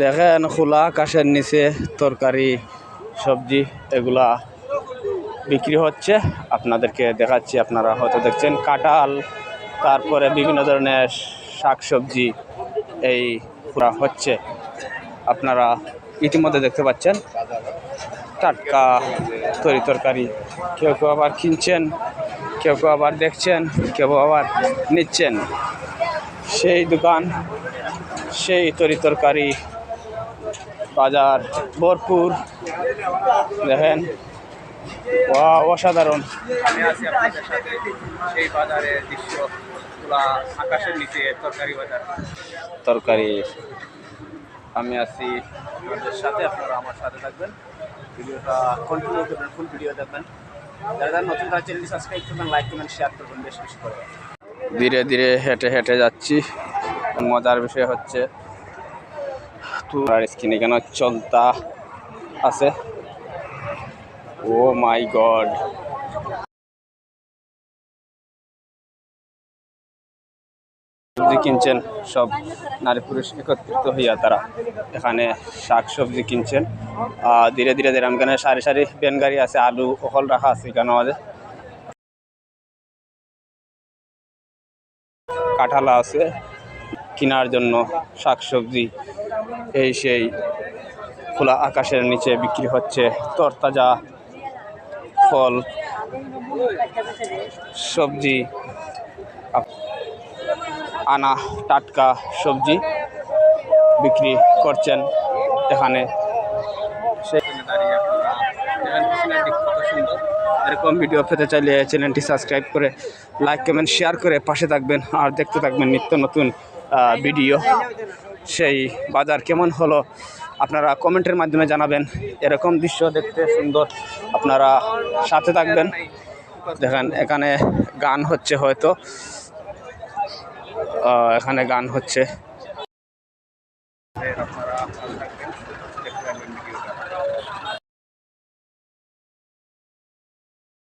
দেখেন খোলা আকাশের নিচে তরকারি সবজি এগুলা বিক্রি হচ্ছে। আপনাদেরকে দেখাচ্ছি, আপনারা হয়তো দেখছেন কাঁঠাল, তারপরে বিভিন্ন ধরনের শাকসবজি এই খোলা হচ্ছে। আপনারা ইতিমধ্যে দেখতে পাচ্ছেন টাটকা তরি তরকারি। কেউ কেউ আবার কিনছেন, কেউ কেউ আবার দেখছেন, কেউ আবার নিচ্ছেন। সেই দোকান, সেই তরি তরকারি, বাজার ভরপুর। দেখেন অসাধারণ। আমি আছি আপনাদের সাথে সেই বাজারের দৃশ্য, খোলা আকাশের নিচে তরকারি বাজার, তরকারি। আমি আছি আপনাদের সাথে, আপনারা আমার সাথে থাকবেন, ভিডিওটা কন্টিনিউ করবেন, ফুল ভিডিও দেখবেন। যারা নতুন তারা চ্যানেলটি সাবস্ক্রাইব করবেন, লাইক কমেন্ট শেয়ার করবেন বেশি বেশি করে। ধীরে ধীরে হেঁটে হেঁটে যাচ্ছি। মজার বিষয় হচ্ছে তোমার স্ক্রিনে কেন চলতা আছে। ও মাই গড, সবজি কিনছেন সব নারী পুরুষ একত্রিত হইয়া তারা এখানে শাক সবজি কিনছেন। ধীরে ধীরে এখানে সারি সারি ভ্যান গাড়ি আছে, আলু ওহল রাখা আছে এখানে। আমাদের কাঁঠাল আছে কেনার জন্য, শাক সবজি এই সেই খোলা আকাশের নিচে বিক্রি হচ্ছে। তরতাজা ফল সবজি, আনা টাটকা সবজি বিক্রি করছেন এখানে। এরকম ভিডিও পেতে চাইলে চ্যানেলটি সাবস্ক্রাইব করে লাইক কমেন্ট শেয়ার করে পাশে থাকবেন, আর দেখতে থাকবেন নিত্য নতুন ভিডিও। সেই বাজার কেমন হলো আপনারা কমেন্টের মাধ্যমে জানাবেন। এরকম দৃশ্য দেখতে সুন্দর, আপনারা সাথে থাকবেন। দেখেন এখানে গান হচ্ছে, হয়তো এখানে গান হচ্ছে।